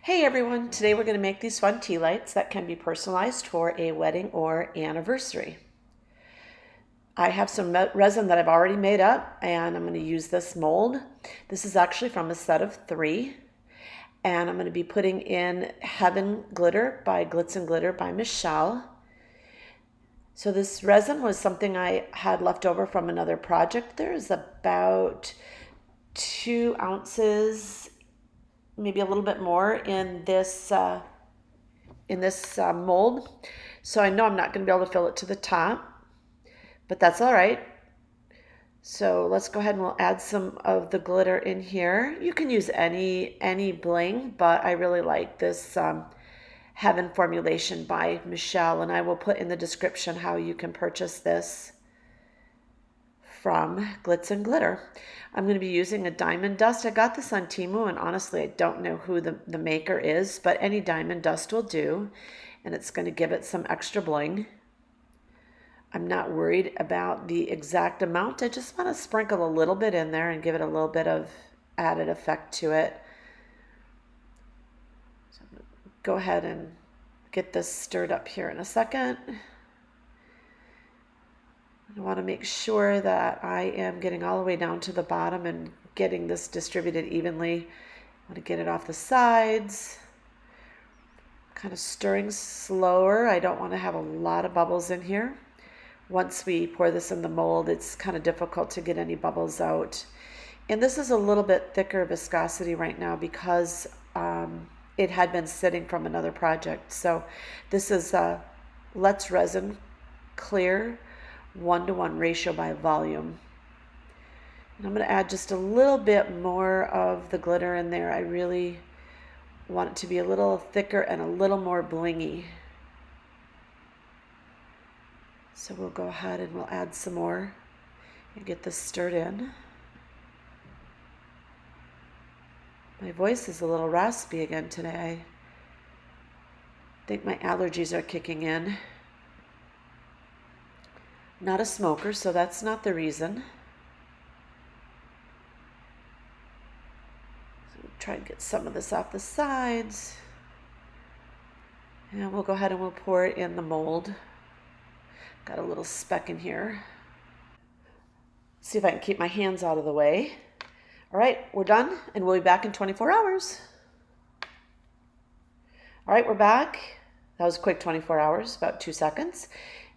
Hey everyone, today we're going to make these fun tea lights that can be personalized for a wedding or anniversary. I have some resin that I've already made up and I'm going to use this mold. This is actually from a set of 3 and I'm going to be putting in Heaven Glitter by Glitz and Glitter by Michelle. So this resin was something I had left over from another project. There's about 2 ounces, maybe a little bit more in this mold. So I know I'm not going to be able to fill it to the top, but that's all right. So let's go ahead and we'll add some of the glitter in here. You can use any bling, but I really like this Heaven formulation by Michelle, and I will put in the description how you can purchase this from Glitz and Glitter. I'm going to be using a diamond dust. I got this on Temu, and honestly, I don't know who the maker is, but any diamond dust will do, and it's going to give it some extra bling. I'm not worried about the exact amount. I just want to sprinkle a little bit in there and give it a little bit of added effect to it. So I'm going to go ahead and get this stirred up here in a second. I want to make sure that I am getting all the way down to the bottom and getting this distributed evenly. I want to get it off the sides. Kind of stirring slower. I don't want to have a lot of bubbles in here. Once we pour this in the mold, it's kind of difficult to get any bubbles out. And this is a little bit thicker viscosity right now because it had been sitting from another project. So this is Let's Resin Clear 1-to-1 ratio by volume. And I'm going to add just a little bit more of the glitter in there. I really want it to be a little thicker and a little more blingy. So we'll go ahead and we'll add some more and get this stirred in. My voice is a little raspy again today. I think my allergies are kicking in. Not a smoker, so that's not the reason. So we'll try and get some of this off the sides. And we'll go ahead and we'll pour it in the mold. Got a little speck in here. See if I can keep my hands out of the way. All right, we're done, and we'll be back in 24 hours. All right, we're back. That was a quick 24 hours, about 2 seconds.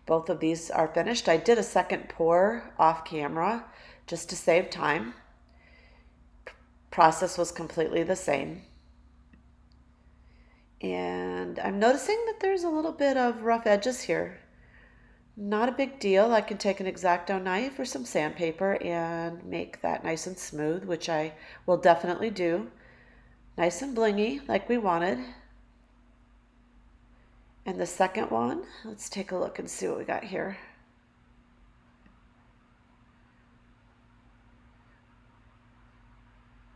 Both of these are finished. I did a second pour off camera just to save time. Process was completely the same. And I'm noticing that there's a little bit of rough edges here. Not a big deal. I can take an X-Acto knife or some sandpaper and make that nice and smooth, which I will definitely do. Nice and blingy, like we wanted. And the second one, let's take a look and see what we got here.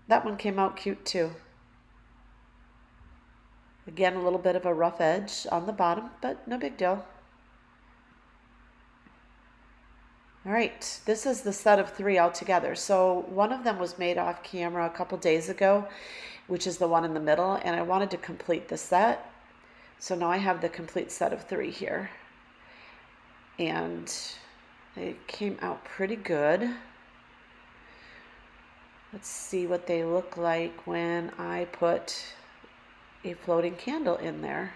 That one came out cute too. Again, a little bit of a rough edge on the bottom, but no big deal. All right, this is the set of 3 altogether. So one of them was made off camera a couple days ago, which is the one in the middle, and I wanted to complete the set. So now I have the complete set of 3 here. And they came out pretty good. Let's see what they look like when I put a floating candle in there.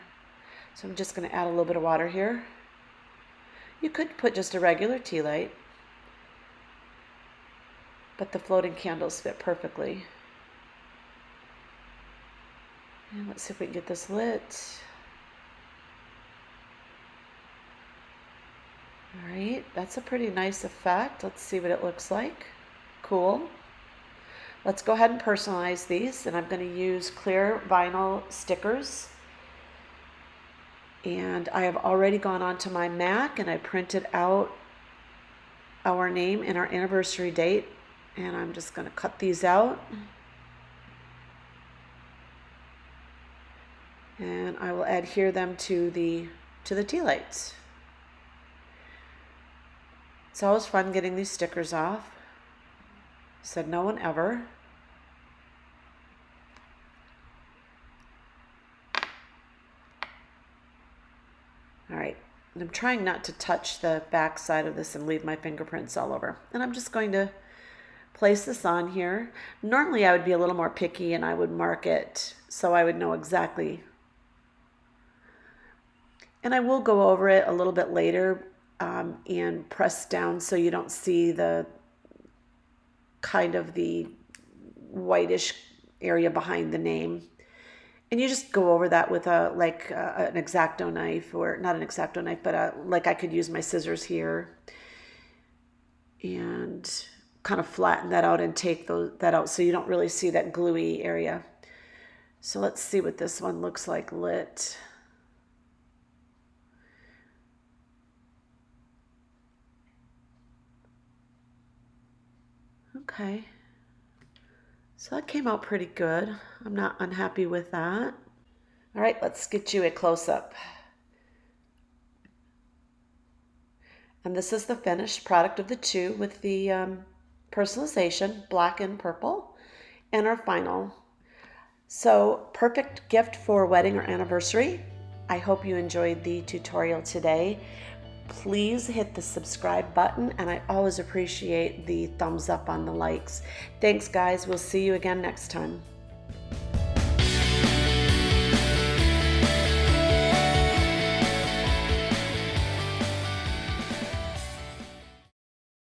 So I'm just going to add a little bit of water here. You could put just a regular tea light, but the floating candles fit perfectly. And let's see if we can get this lit. All right, that's a pretty nice effect. Let's see what it looks like. Cool. Let's go ahead and personalize these, and I'm going to use clear vinyl stickers. And I have already gone onto my Mac and I printed out our name and our anniversary date, and I'm just going to cut these out. And I will adhere them to the tea lights. It's always fun getting these stickers off. Said no one ever. And I'm trying not to touch the back side of this and leave my fingerprints all over. And I'm just going to place this on here. Normally I would be a little more picky and I would mark it so I would know exactly. And I will go over it a little bit later and press down so you don't see the kind of the whitish area behind the name. And you just go over that with an X-Acto knife, or not an X-Acto knife, but like I could use my scissors here and kind of flatten that out and take that out so you don't really see that gluey area. So let's see what this one looks like lit. Okay. So that came out pretty good. I'm not unhappy with that. All right, let's get you a close-up. And this is the finished product of the two with the personalization, black and purple, and our final. So perfect gift for wedding or anniversary. I hope you enjoyed the tutorial today. Please hit the subscribe button, and I always appreciate the thumbs up on the likes. Thanks, guys. We'll see you again next time.